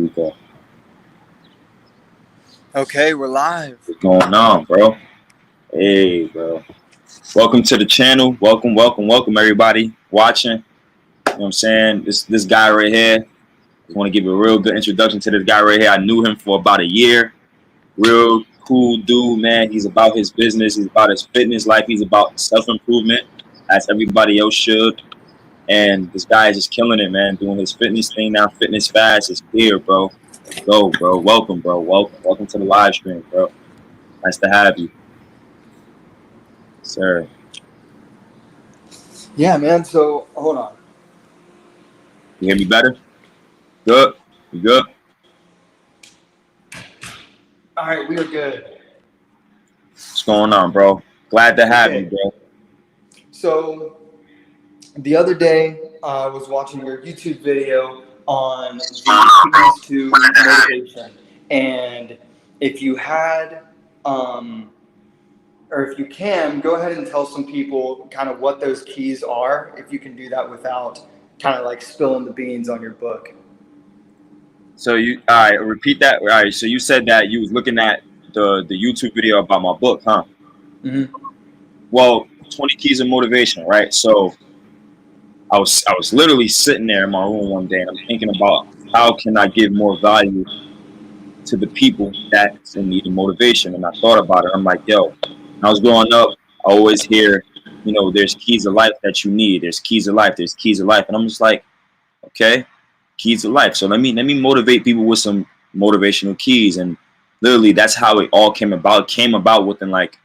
we go. Okay, we're live. What's going on, bro? Hey, bro. Welcome to the channel. Welcome, everybody watching. You know what I'm saying? This guy right here. I want to give a real good introduction to this guy right here. I knew him for about a year. Real cool dude, man. He's about his business. He's about his fitness life. He's about self-improvement, as everybody else should. And this guy is just killing it, man. Doing his fitness thing now. Fitness Fast is here, bro. Let's go, bro. Welcome, bro. Welcome to the live stream, bro. Nice to have you, sir. Yeah, man. So hold on. You hear me better? Good. You good? All right, we are good. What's going on, bro? Glad to have you, bro. So the other day, I was watching your YouTube video on the keys to motivation, and if you had, or if you can, go ahead and tell some people kind of what those keys are, if you can do that without kind of like spilling the beans on your book. So all right, repeat that. All right, so you said that you was looking at the YouTube video about my book, huh? Mm-hmm. Well, 20 Keys of Motivation, right? So I was literally sitting there in my room one day and I'm thinking about how can I give more value to the people that's in need of motivation. And I thought about it. I'm like, yo, when I was growing up, I always hear, there's keys of life that you need. There's keys of life. There's keys of life. And I'm just like, okay, keys of life. So let me motivate people with some motivational keys. And literally that's how it all came about. It came about within like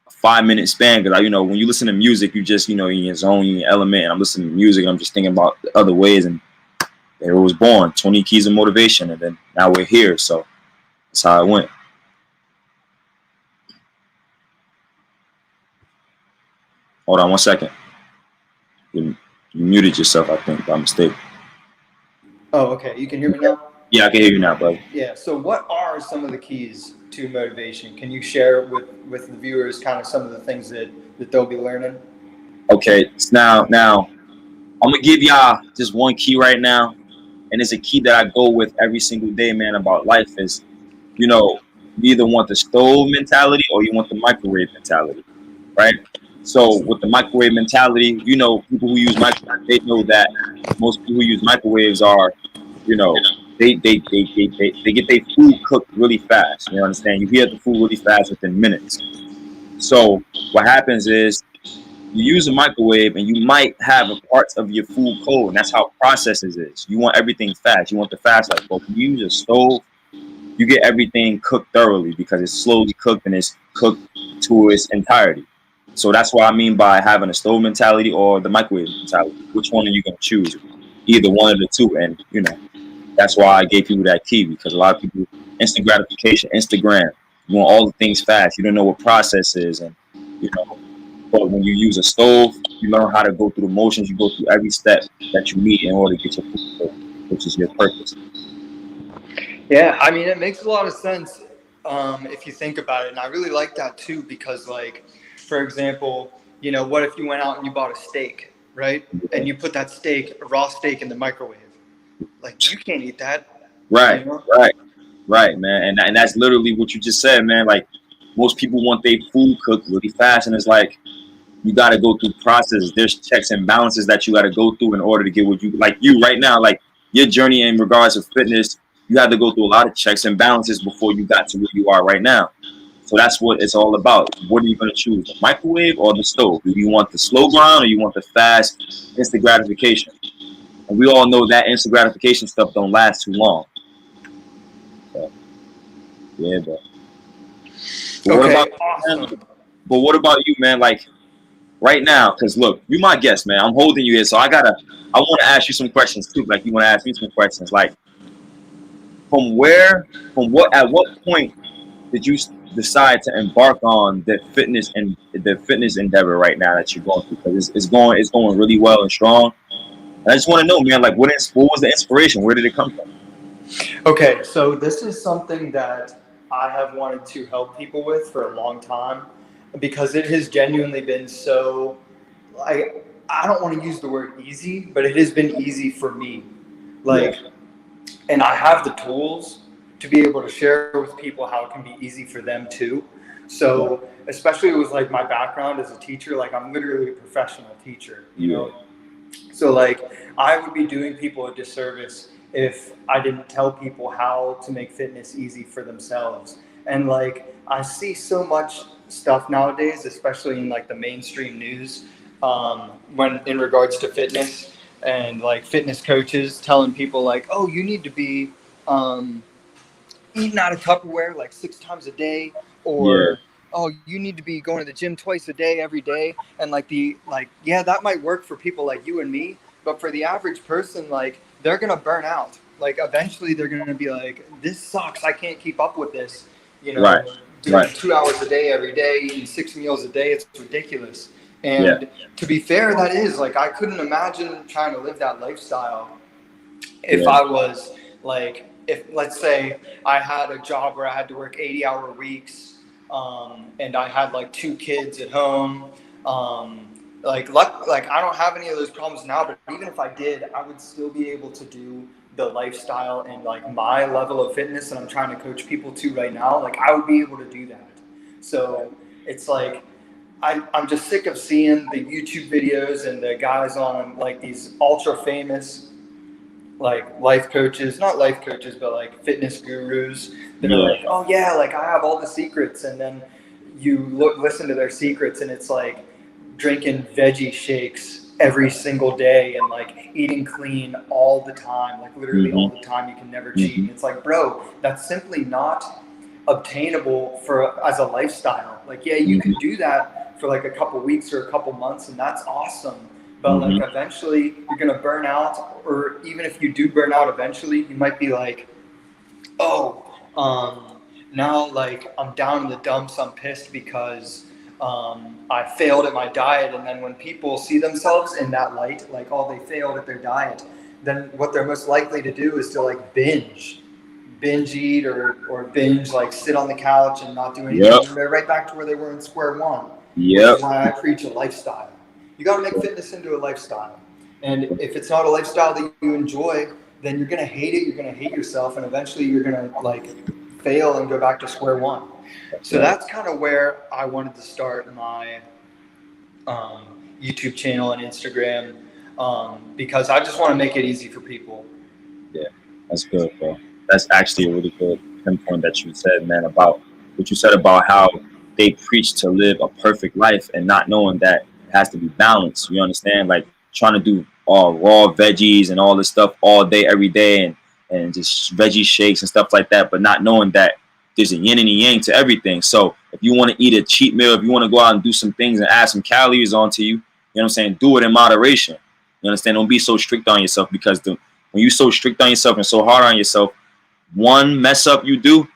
a 5-minute span. Because when you listen to music, you just, in your zone, in your element. And I'm listening to music and I'm just thinking about the other ways. And there it was born, 20 Keys of Motivation. And then now we're here. So that's how it went. Hold on 1 second. You muted yourself, I think, by mistake. Oh, okay. You can hear me now? Yeah, I can hear you now, bro. Yeah. So what are some of the keys to motivation? Can you share with the viewers kind of some of the things that they'll be learning? Okay. Now I'm going to give y'all just one key right now. And it's a key that I go with every single day, man, about life is, you either want the stove mentality or you want the microwave mentality, right? So with the microwave mentality, people who use microwave, they know that most people who use microwaves are, they get their food cooked really fast. You understand? You heat the food really fast within minutes. So what happens is you use a microwave and you might have a parts of your food cold, and that's how processes is. You want everything fast. You want the fast life. But when you use a stove, you get everything cooked thoroughly because it's slowly cooked and it's cooked to its entirety. So that's what I mean by having a stove mentality or the microwave mentality. Which one are you going to choose? Either one of the two. And, that's why I gave people that key, because a lot of people, instant gratification, Instagram, you want all the things fast. You don't know what process is. And, but when you use a stove, you learn how to go through the motions. You go through every step that you need in order to get your food cooked, which is your purpose. Yeah, I mean, it makes a lot of sense if you think about it. And I really like that too, because like, for example, what if you went out and you bought a steak, right? And you put that steak, a raw steak, in the microwave. Like, you can't eat that. Right, right, man. And that's literally what you just said, man. Like, most people want their food cooked really fast. And it's like, you got to go through processes. There's checks and balances that you got to go through in order to get what you like. You right now, like your journey in regards to fitness, you had to go through a lot of checks and balances before you got to where you are right now. So that's what it's all about. What are you going to choose, the microwave or the stove? Do you want the slow grind or you want the fast instant gratification? And we all know that instant gratification stuff don't last too long. So, yeah, bro. But what about you, man? Like right now, because look, you my guest, man. I'm holding you here, so I want to ask you some questions too. Like you want to ask me some questions. Like at what point did you decide to embark on the fitness endeavor right now that you're going through? Because it's going really well and strong. And I just want to know, man, like what was the inspiration? Where did it come from? Okay, so this is something that I have wanted to help people with for a long time, because it has genuinely been so, I don't want to use the word easy, but it has been easy for me. Like, and I have the tools to be able to share with people how it can be easy for them too. So especially with like my background as a teacher, like I'm literally a professional teacher, you know. So like I would be doing people a disservice if I didn't tell people how to make fitness easy for themselves. And like I see so much stuff nowadays, especially in like the mainstream news, when in regards to fitness and like fitness coaches telling people like, oh, you need to be eating out of Tupperware like 6 times a day, or oh, you need to be going to the gym twice a day every day. And like yeah, that might work for people like you and me, but for the average person, like they're gonna burn out. Like eventually they're gonna be like, this sucks, I can't keep up with this, you know. Doing 2 hours a day every day, eating 6 meals a day, it's ridiculous. And to be fair, that is like, I couldn't imagine trying to live that lifestyle if I was like, if let's say I had a job where I had to work 80-hour weeks, and I had like 2 kids at home, like I don't have any of those problems now, but even if I did, I would still be able to do the lifestyle and like my level of fitness that I'm trying to coach people to right now. Like I would be able to do that. So it's like I'm just sick of seeing the YouTube videos and the guys on like these ultra famous like life coaches, not life coaches, but like fitness gurus that are like, oh yeah, like I have all the secrets. And then you listen to their secrets and it's like drinking veggie shakes every single day and like eating clean all the time, like literally all the time. You can never cheat. And it's like, bro, that's simply not obtainable for as a lifestyle. Like, yeah, you can do that for like a couple weeks or a couple months and that's awesome. But like eventually you're gonna burn out, or even if you do burn out eventually, you might be like, oh, now like I'm down in the dumps, I'm pissed because I failed at my diet. And then when people see themselves in that light, like, oh, they failed at their diet, then what they're most likely to do is to like binge eat or binge, like sit on the couch and not do anything. And they're right back to where they were in square one. That's why I preach a lifestyle. You got to make fitness into a lifestyle. And if it's not a lifestyle that you enjoy, then you're going to hate it. You're going to hate yourself. And eventually you're going to like fail and go back to square one. So that's kind of where I wanted to start my YouTube channel and Instagram, because I just want to make it easy for people. Yeah, that's good, bro. That's actually a really good pinpoint that you said, man, about what you said about how they preach to live a perfect life and not knowing that it has to be balanced. You understand? Like trying to do all raw veggies and all this stuff all day, every day, and just veggie shakes and stuff like that, but not knowing that there's a yin and a yang to everything. So if you want to eat a cheat meal, if you want to go out and do some things and add some calories onto you, you know what I'm saying? Do it in moderation. You understand? Don't be so strict on yourself, because when you're so strict on yourself and so hard on yourself, one mess up you do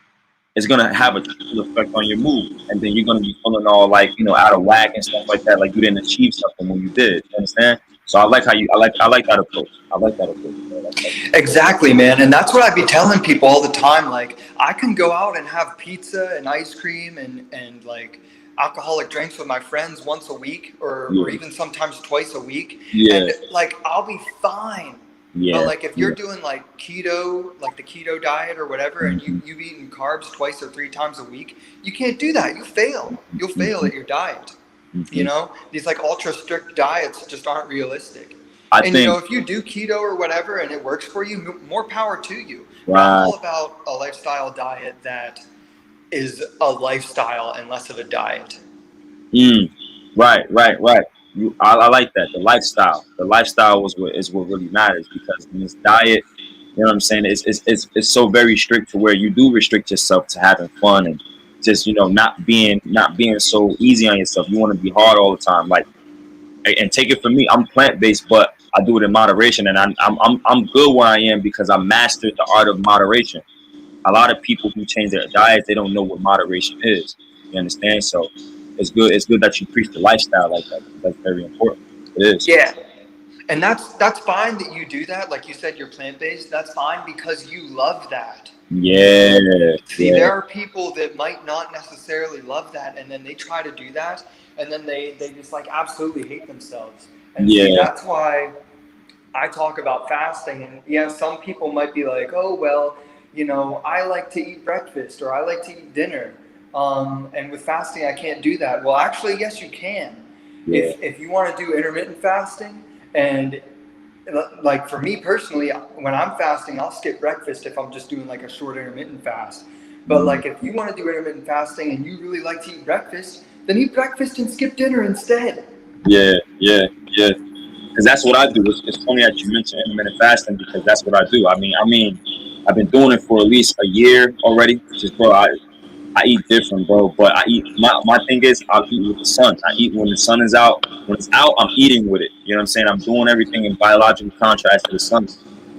is going to have a trickle effect on your mood. And then you're going to be feeling all like, you know, out of whack and stuff like that. Like you didn't achieve something when you did. You understand? So I like how I like that approach. I like that approach. Exactly, man. And that's what I'd be telling people all the time. Like I can go out and have pizza and ice cream and like alcoholic drinks with my friends once a week or even sometimes twice a week. And like, I'll be fine. But like if you're doing like keto, like the keto diet or whatever, and you've eaten carbs 2 or 3 times a week, you can't do that. You fail. You'll fail at your diet. You know, these like ultra strict diets just aren't realistic. You know, if you do keto or whatever and it works for you, more power to you. I'm all about a lifestyle diet that is a lifestyle and less of a diet. Right. I like that. The lifestyle is what really matters, because in this diet, you know what I'm saying, it's so very strict to where you do restrict yourself to having fun and just, you know, not being so easy on yourself. You want to be hard all the time. Like, and take it from me, I'm plant-based, but I do it in moderation, and I'm good where I am because I mastered the art of moderation. A lot of people who change their diets, they don't know what moderation is. You understand? So it's good that you preach the lifestyle like that. That's very important. It is. Yeah. And that's fine that you do that. Like you said, you're plant-based. That's fine because you love that. Yeah. See, there are people that might not necessarily love that, and then they try to do that, and then they just like absolutely hate themselves. And see, that's why I talk about fasting, and yeah, some people might be like, oh, well, you know, I like to eat breakfast or I like to eat dinner. And with fasting, I can't do that. Well, actually, yes, you can. Yeah. If you want to do intermittent fasting, and like for me personally, when I'm fasting, I'll skip breakfast if I'm just doing like a short intermittent fast. But like if you want to do intermittent fasting and you really like to eat breakfast, then eat breakfast and skip dinner instead. Yeah, yeah, yeah. Because that's what I do. It's funny that you mentioned intermittent fasting because that's what I do. I've been doing it for at least a year already. Just bro, I eat different, bro. But I eat my thing is I eat with the sun. I eat when the sun is out. When it's out, I'm eating with it. You know what I'm saying? I'm doing everything in biological contrast to the sun.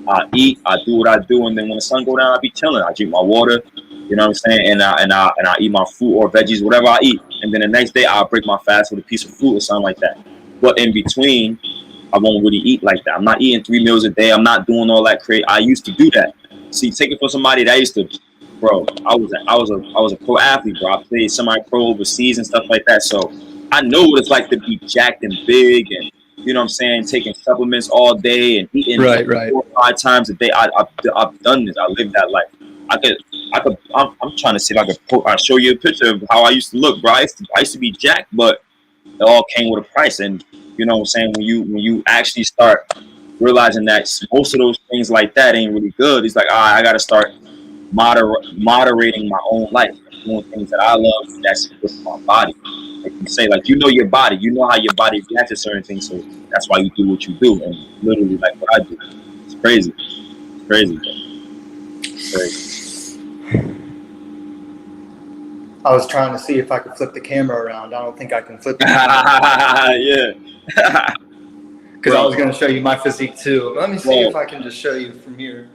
I eat, I do what I do, and then when the sun go down, I be chilling. I drink my water. You know what I'm saying? And I eat my fruit or veggies, whatever I eat. And then the next day, I'll break my fast with a piece of fruit or something like that. But in between, I won't really eat like that. I'm not eating 3 meals a day. I'm not doing all that crazy. I used to do that. See, take it from somebody that used to, bro. I was a pro athlete, bro. I played semi-pro overseas and stuff like that. So I know what it's like to be jacked and big, and you know what I'm saying, taking supplements all day and eating Right, right. 4 or 5 times a day. I've done this. I lived that life. I'm trying to see if I could I'll show you a picture of how I used to look, bro. I used to be jacked, but it all came with a price. And you know what I'm saying, when you actually start realizing that most of those things like that ain't really good, it's like, all right, I gotta start moderating my own life, doing things that I love that's good for my body. Like you say, like you know your body, you know how your body reacts to certain things, so that's why you do what you do. And literally like what I do. It's crazy. It's crazy, bro. It's crazy. I was trying to see if I could flip the camera around. I don't think I can flip the camera. Yeah. Because I was going to show you my physique too. Let me see if I can just show you from here.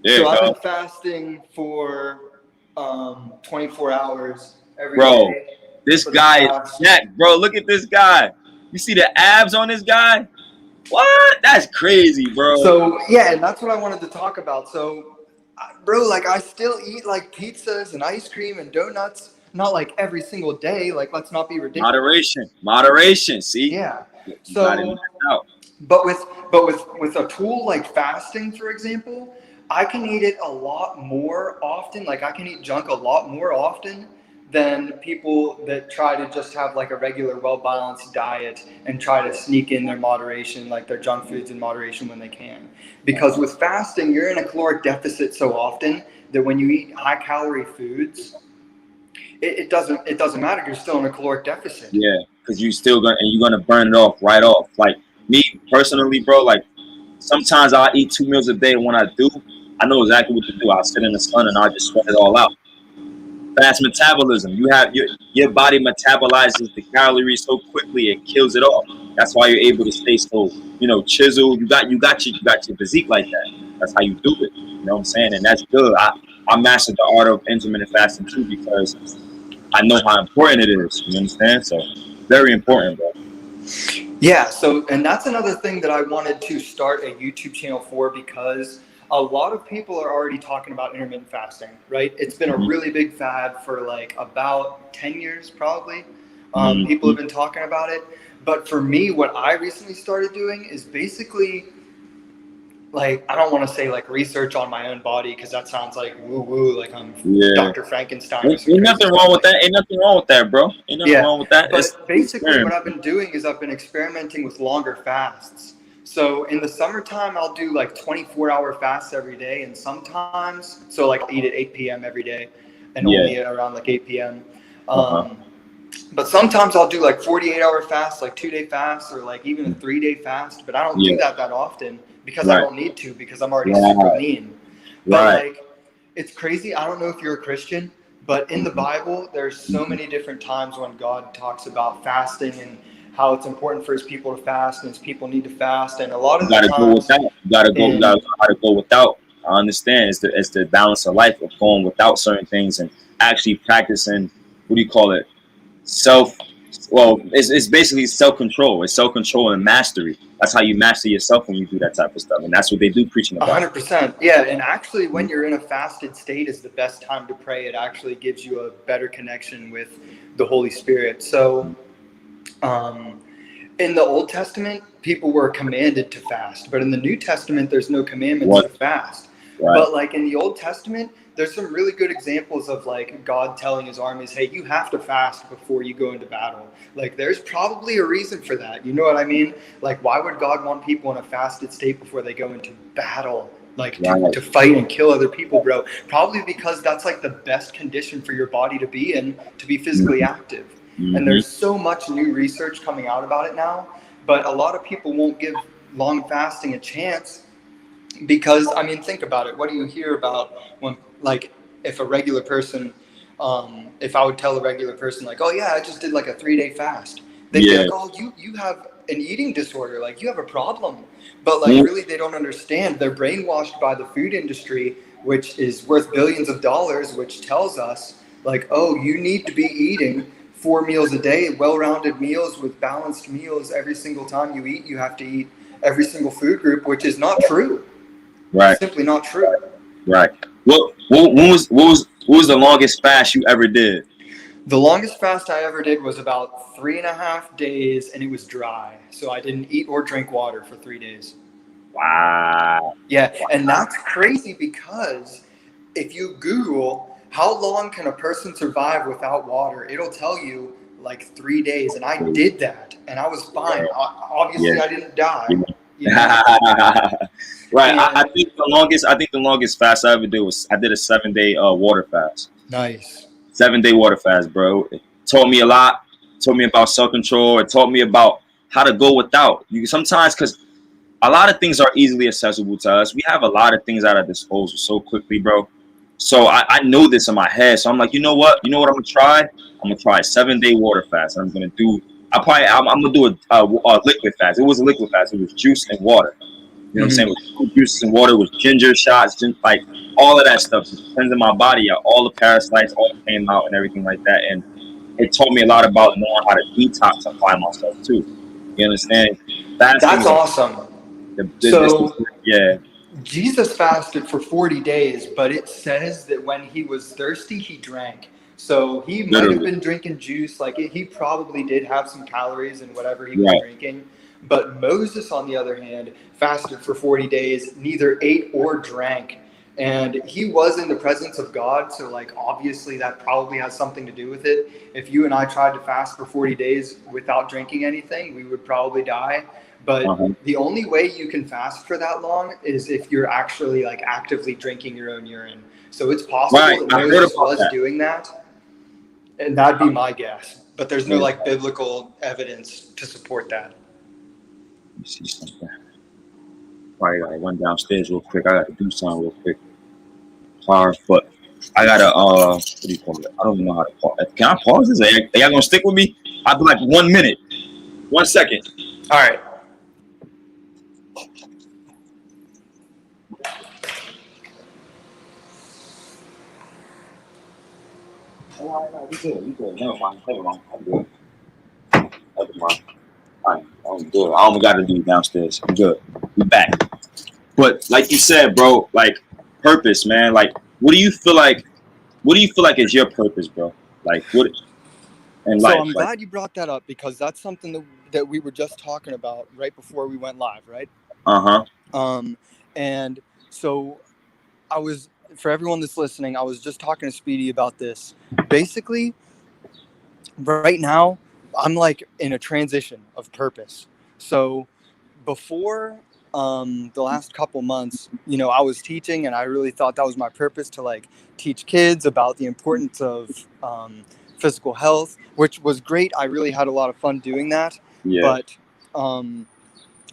So I've been fasting for 24 hours every day. This guy is jacked, bro. Look at this guy. You see the abs on this guy? What? That's crazy, bro. So yeah, and that's what I wanted to talk about. So, bro, like I still eat like pizzas and ice cream and donuts, not like every single day. Like let's not be ridiculous. Moderation. See? Yeah. You So, but with a tool like fasting, for example, I can eat it a lot more often. Like I can eat junk a lot more often than people that try to just have like a regular well-balanced diet and try to sneak in their moderation, like their junk foods in moderation when they can. Because with fasting, you're in a caloric deficit so often that when you eat high-calorie foods, it doesn't matter. You're still in a caloric deficit. Yeah, because you're gonna burn it off right off. Like me personally, bro. Like sometimes I'll eat 2 meals a day. When I do, I know exactly what to do. I'll sit in the sun and I'll just sweat it all out. Fast metabolism. You have your body metabolizes the calories so quickly it kills it off. That's why you're able to stay so chiseled. You got your physique like that. That's how you do it. You know what I'm saying? And that's good. I mastered the art of intermittent fasting too because I know how important it is. You understand? So very important, bro. Yeah. So and that's another thing that I wanted to start a YouTube channel for because a lot of people are already talking about intermittent fasting, right? It's been a really big fad for like about 10 years, probably. People have been talking about it. But for me, what I recently started doing is basically like, I don't want to say like research on my own body because that sounds like woo-woo, like I'm Dr. Frankenstein. Ain't nothing wrong with that. Ain't nothing wrong with that, bro. Ain't nothing wrong with that. But basically what I've been doing is I've been experimenting with longer fasts. So in the summertime, I'll do like 24-hour fasts every day. And sometimes, so like I'll eat at 8 p.m. every day and only around like 8 p.m. But sometimes I'll do like 48-hour fasts, like 2-day fasts or like even a 3-day fast. But I don't do that often because I don't need to because I'm already super lean. But like, it's crazy. I don't know if you're a Christian, but in the Bible, there's so many different times when God talks about fasting and how it's important for his people to fast and his people need to fast. And a lot of the times, you gotta go without. I understand. It's the balance of life of going without certain things and actually practicing, what do you call it? It's basically self-control. It's self-control and mastery. That's how you master yourself when you do that type of stuff. And that's what they do preaching about. 100%. Yeah. And actually when you're in a fasted state is the best time to pray. It actually gives you a better connection with the Holy Spirit. So, In the Old Testament, people were commanded to fast, but in the New Testament, there's no commandments What? to fast. Right. But like in the Old Testament, there's some really good examples of like God telling his armies, hey, you have to fast before you go into battle. Like there's probably a reason for that. You know what I mean? Like why would God want people in a fasted state before they go into battle? Like Right. to fight and kill other people, bro. Probably because that's like the best condition for your body to be in, to be physically active. And there's so much new research coming out about it now, but a lot of people won't give long fasting a chance because, I mean, think about it. What do you hear about when, like, if a regular person, if I would tell a regular person, like, oh, yeah, I just did like a 3-day fast, they'd be Yeah. like, oh, you have an eating disorder, like, you have a problem. But, like, really, they don't understand. They're brainwashed by the food industry, which is worth billions of dollars, which tells us, like, oh, you need to be eating 4 meals a day, well-rounded meals with balanced meals every single time you eat. You have to eat every single food group, which is not true. Right. It's simply not true. Right. What was the longest fast you ever did? The longest fast I ever did was about 3.5 days, and it was dry. So I didn't eat or drink water for 3 days. Wow. Yeah, and that's crazy because if you Google how long can a person survive without water, it'll tell you like 3 days. And I did that, and I was fine. Obviously, I didn't die. You know? Right. I think the longest fast I ever did was I did a 7-day water fast. Nice. 7-day water fast, bro. It taught me a lot. It taught me about self-control. It taught me about how to go without. You sometimes, because a lot of things are easily accessible to us. We have a lot of things at our disposal so quickly, bro. So I know this in my head. So I'm like, you know what? I'm gonna try? I'm gonna try a 7-day water fast. I'm gonna do. I'm gonna do a liquid fast. It was a liquid fast. It was juice and water. You know what I'm saying? With fruit juices and water, with ginger shots, like all of that stuff. Just cleansing my body out. All the parasites all came out and everything like that. And it taught me a lot about knowing how to detoxify myself too. You understand? That's awesome. Yeah. Jesus fasted for 40 days, but it says that when he was thirsty, he drank. So he might have been drinking juice. Like he probably did have some calories in whatever he was drinking. But Moses, on the other hand, fasted for 40 days, neither ate or drank. And he was in the presence of God. So, like, obviously that probably has something to do with it. If you and I tried to fast for 40 days without drinking anything, we would probably die. But the only way you can fast for that long is if you're actually like actively drinking your own urine. So it's possible that Moses was doing that. And that'd be my guess. But there's no like biblical evidence to support that. Let me see something. Probably gotta run downstairs real quick. I gotta do something real quick. Sorry, but I gotta what do you call it? I don't even know how to pause. Can I pause this? Are y'all gonna stick with me? I'll be like 1 minute. 1 second. All right. We good. Never mind. I'm good. Never mind. I'm good. I only got to do downstairs. I'm good. We back. But like you said, bro, like purpose, man. Like, what do you feel like? What do you feel like is your purpose, bro? Like, what? In life, I'm glad you brought that up because that's something that we were just talking about right before we went live, right? And so I was, for everyone that's listening, I was just talking to Speedy about this. Basically, right now, I'm like in a transition of purpose. So before the last couple months, I was teaching and I really thought that was my purpose to like teach kids about the importance of physical health, which was great. I really had a lot of fun doing that. But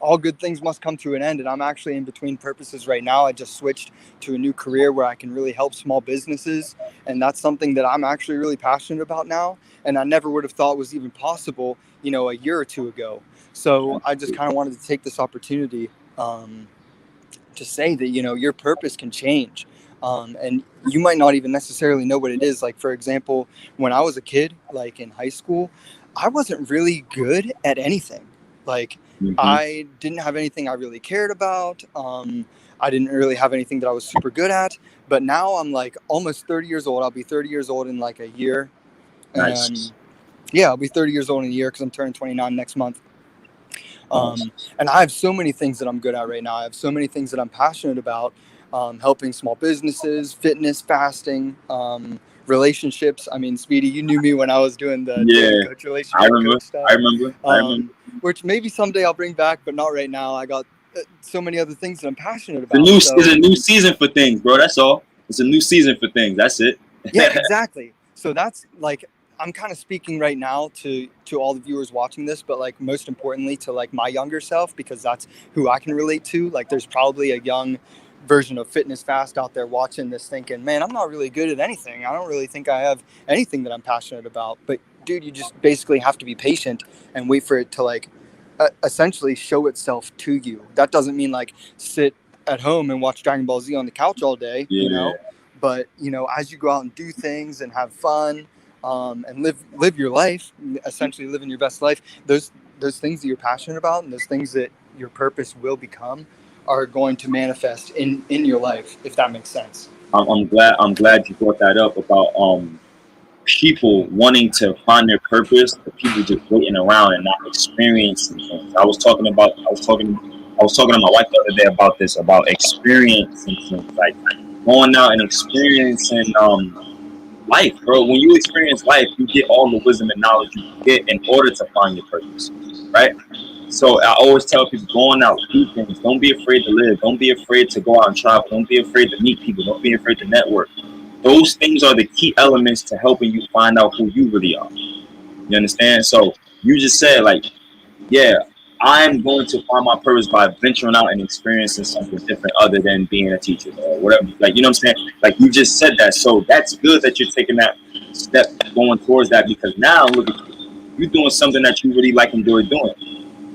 all good things must come to an end. And I'm actually in between purposes right now. I just switched to a new career where I can really help small businesses. And that's something that I'm actually really passionate about now. And I never would have thought was even possible, a year or two ago. So I just kind of wanted to take this opportunity to say that, your purpose can change. And you might not even necessarily know what it is. Like, for example, when I was a kid, like in high school, I wasn't really good at anything. Like, I didn't have anything I really cared about. I didn't really have anything that I was super good at. But now I'm like almost 30 years old. I'll be 30 years old in like a year. Nice. Yeah, I'll be 30 years old in a year because I'm turning 29 next month. And I have so many things that I'm good at right now. I have so many things that I'm passionate about, helping small businesses, fitness, fasting, relationships. I mean, Speedy, you knew me when I was doing the Yeah, dating coach, I relationship remember. coach stuff, I remember. I remember. which maybe someday I'll bring back, but not right now. I got so many other things that I'm passionate It's a about. new, So it's a new season for things, bro. That's all. It's a new season for things. That's it. yeah, exactly. So that's like, I'm kind of speaking right now to all the viewers watching this, but like most importantly to like my younger self, because that's who I can relate to. Like there's probably a young version of Fitness Fast out there watching this thinking, man, I'm not really good at anything. I don't really think I have anything that I'm passionate about. But dude, you just basically have to be patient and wait for it to like essentially show itself to you. That doesn't mean like sit at home and watch Dragon Ball Z on the couch all day, you Yeah. know. But you know, as you go out and do things and have fun, and live your life, essentially living your best life, those things that you're passionate about and those things that your purpose will become are going to manifest in your life, if that makes sense. I'm glad you brought that up about people wanting to find their purpose, the people just waiting around and not experiencing things. I was talking to my wife the other day about this, about experiencing things, like going out and experiencing life, bro. When you experience life, you get all the wisdom and knowledge you can get in order to find your purpose, right? So I always tell people, going out, do things. Don't be afraid to live. Don't be afraid to go out and travel. Don't be afraid to meet people. Don't be afraid to network. Those things are the key elements to helping you find out who you really are. You understand? So you just said, like, yeah, I'm going to find my purpose by venturing out and experiencing something different other than being a teacher or whatever. Like, you know what I'm saying? Like, you just said that. So that's good that you're taking that step going towards that, because now look at you. You're doing something that you really like and enjoy doing.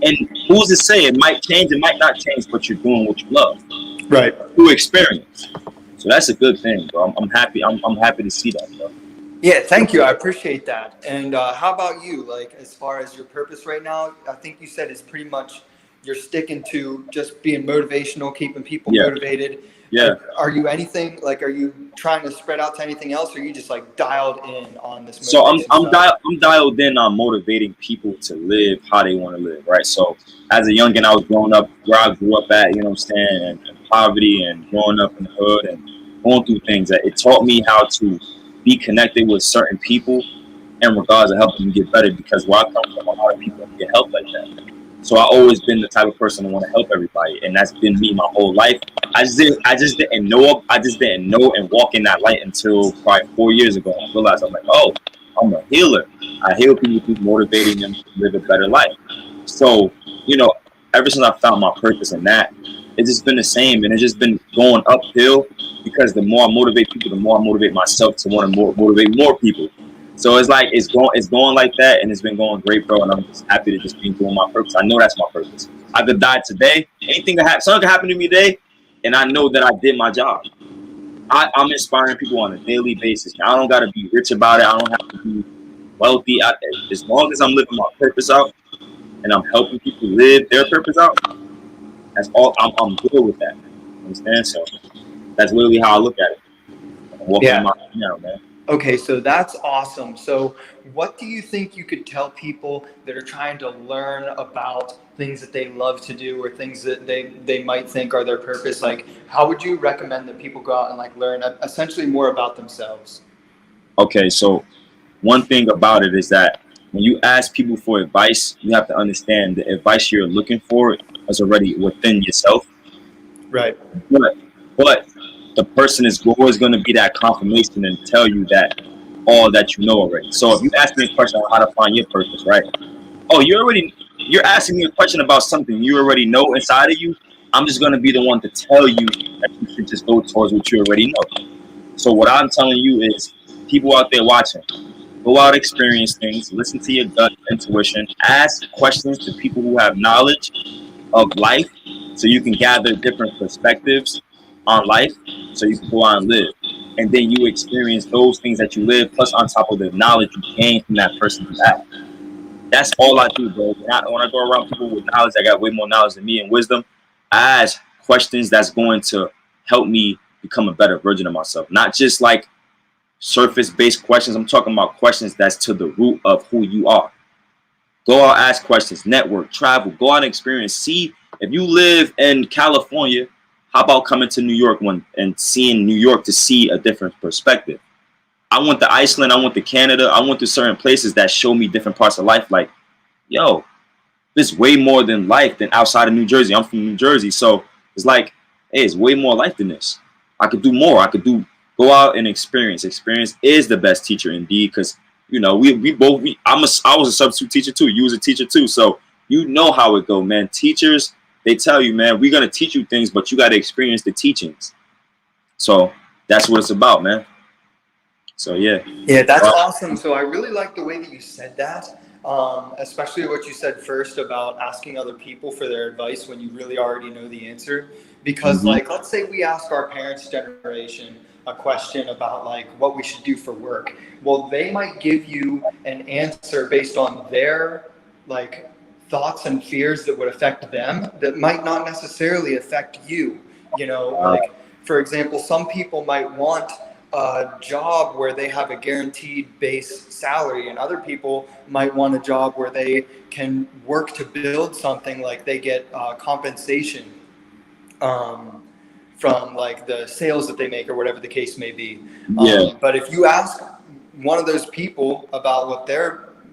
And who's to say it might change, it might not change, but you're doing what you love Right. through experience. So that's a good thing, bro. I'm happy. I'm happy to see that, bro. Yeah, thank you. I appreciate that. And how about you? Like, as far as your purpose right now, I think you said it's pretty much you're sticking to just being motivational, keeping people Yeah. motivated. Yeah. Like, are you anything like? Are you trying to spread out to anything else, or are you just like dialed in on this? So I'm stuff? I'm dialed in on motivating people to live how they want to live, right? So as a youngin, I was growing up where I grew up at, you know what I'm saying, and poverty and growing up in the hood and going through things. That it taught me how to be connected with certain people in regards to helping them get better, because where I come from, a lot of people don't get help like that. So I always been the type of person to want to help everybody, and that's been me my whole life. I just didn't know and walk in that light until probably 4 years ago. I realized, I'm like, oh, I'm a healer. I heal people through motivating them to live a better life. So, you know, ever since I found my purpose in that, it's just been the same, and it's just been going uphill, because the more I motivate people, the more I motivate myself to want to motivate more people. So it's like it's going like that, and it's been going great, bro. And I'm just happy to just be doing my purpose. I know that's my purpose. I could die today. Anything that something could happen to me today, and I know that I did my job. I'm inspiring people on a daily basis. I don't gotta be rich about it. I don't have to be wealthy. As long as I'm living my purpose out and I'm helping people live their purpose out, that's all. I'm good with that. Understand? So that's literally how I look at it. I'm walking in my now, man. Okay, so that's awesome. So, what do you think you could tell people that are trying to learn about things that they love to do or things that they might think are their purpose? Like, how would you recommend that people go out and like learn essentially more about themselves? Okay, so one thing about it is that when you ask people for advice, you have to understand the advice you're looking for is already within yourself. Right. But the person is always going to be that confirmation and tell you that all that you know already. So if you ask me a question on how to find your purpose, right? Oh, you're asking me a question about something you already know inside of you. I'm just going to be the one to tell you that you should just go towards what you already know. So what I'm telling you is, people out there watching, go out, experience things, listen to your gut intuition, ask questions to people who have knowledge of life, so you can gather different perspectives on life, so you can go out and live. And then you experience those things that you live, plus on top of the knowledge you gain from that person you have. That's all I do, bro. When I go around people with knowledge, I got way more knowledge than me and wisdom. I ask questions that's going to help me become a better version of myself. Not just like surface-based questions. I'm talking about questions that's to the root of who you are. Go out, ask questions, network, travel, go out and experience. See, if you live in California, how about coming to New York and seeing New York to see a different perspective? I went to Iceland, I went to Canada, I went to certain places that show me different parts of life. Like, yo, there's way more than life than outside of New Jersey. I'm from New Jersey, so it's like, hey, it's way more life than this. I could do more. I could go out and experience. Experience is the best teacher indeed, because you know I was a substitute teacher too. You was a teacher too, so you know how it go, man. Teachers, they tell you, man, we're gonna teach you things, but you got to experience the teachings. So that's what it's about, man. So yeah. Yeah, that's awesome. So I really like the way that you said that, especially what you said first about asking other people for their advice when you really already know the answer. Because like, let's say we ask our parents' generation a question about like what we should do for work. Well, they might give you an answer based on their like thoughts and fears that would affect them that might not necessarily affect you. You know, like for example, some people might want a job where they have a guaranteed base salary, and other people might want a job where they can work to build something, like they get compensation from like the sales that they make or whatever the case may be. But if you ask one of those people about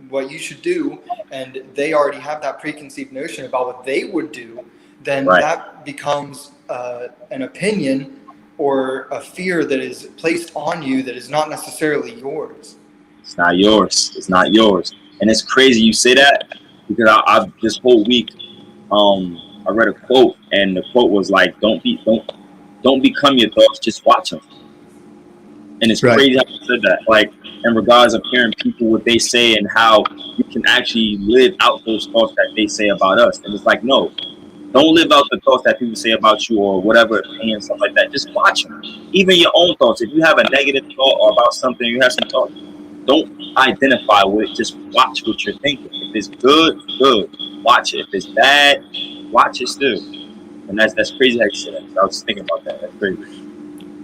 what you should do, and they already have that preconceived notion about what they would do, then that becomes an opinion or a fear that is placed on you that is not necessarily yours. It's not yours. It's not yours. And it's crazy you say that, because I this whole week, I read a quote, and the quote was like, don't become your thoughts, just watch them. And it's crazy how you said that, like in regards of hearing people what they say and how you can actually live out those thoughts that they say about us. And it's like, no, don't live out the thoughts that people say about you or whatever opinion, stuff like that. Just watch them. Even your own thoughts. If you have a negative thought or about something, you have some thoughts, don't identify with it. Just watch what you're thinking. If it's good, good. Watch it. If it's bad, watch it still. And that's crazy how you said that. I was just thinking about that. That's crazy.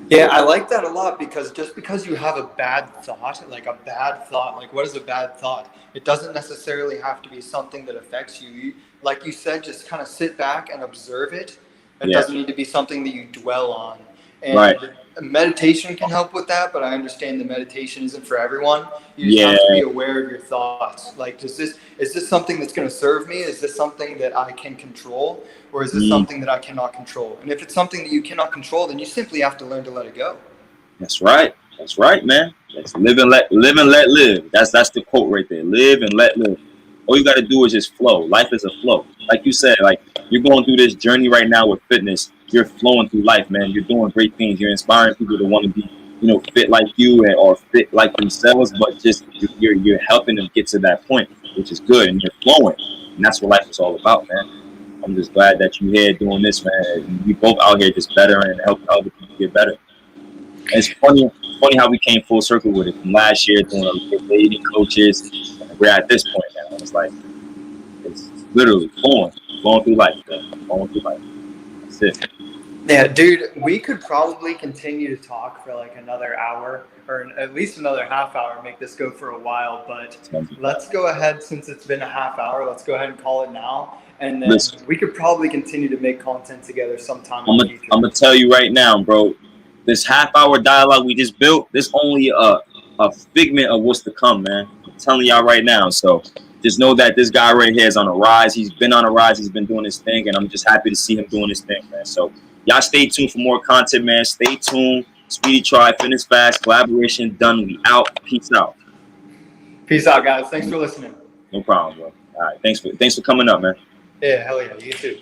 Yeah, I like that a lot, because just because you have a bad thought, like what is a bad thought? It doesn't necessarily have to be something that affects you. Like you said, just kind of sit back and observe it. It doesn't need to be something that you dwell on. And meditation can help with that, but I understand the meditation isn't for everyone. You just have to be aware of your thoughts. Like, is this something that's going to serve me? Is this something that I can control? Or is this something that I cannot control? And if it's something that you cannot control, then you simply have to learn to let it go. That's right. That's right, man. That's live and let live. That's the quote right there. Live and let live. All you got to do is just flow. Life is a flow. Like you said, like you're going through this journey right now with fitness. You're flowing through life, man. You're doing great things. You're inspiring people to want to be, you know, fit like you or fit like themselves, but just you're helping them get to that point, which is good, and you're flowing. And that's what life is all about, man. I'm just glad that you're here doing this, man. We both out here just better and helping other people get better. And it's funny how we came full circle with it from last year doing dating coaches. And we're at this point now. It's like it's literally flowing through life, man. Flowing through life. That's it. Yeah, dude, we could probably continue to talk for like another hour or at least another half hour, make this go for a while, but let's go ahead, since it's been a half hour, let's go ahead and call it now. And then we could probably continue to make content together sometime in the future. I'm going to tell you right now, bro, this half-hour dialogue we just built, this only a figment of what's to come, man. I'm telling y'all right now. So just know that this guy right here is on a rise. He's been on a rise. He's been doing his thing, and I'm just happy to see him doing his thing, man. So y'all stay tuned for more content, man. Stay tuned. Speedy Try, Fitness Fast, collaboration done. We out. Peace out. Peace out, guys. Thanks for listening. No problem, bro. All right. Thanks for coming up, man. Yeah, hell yeah. You too.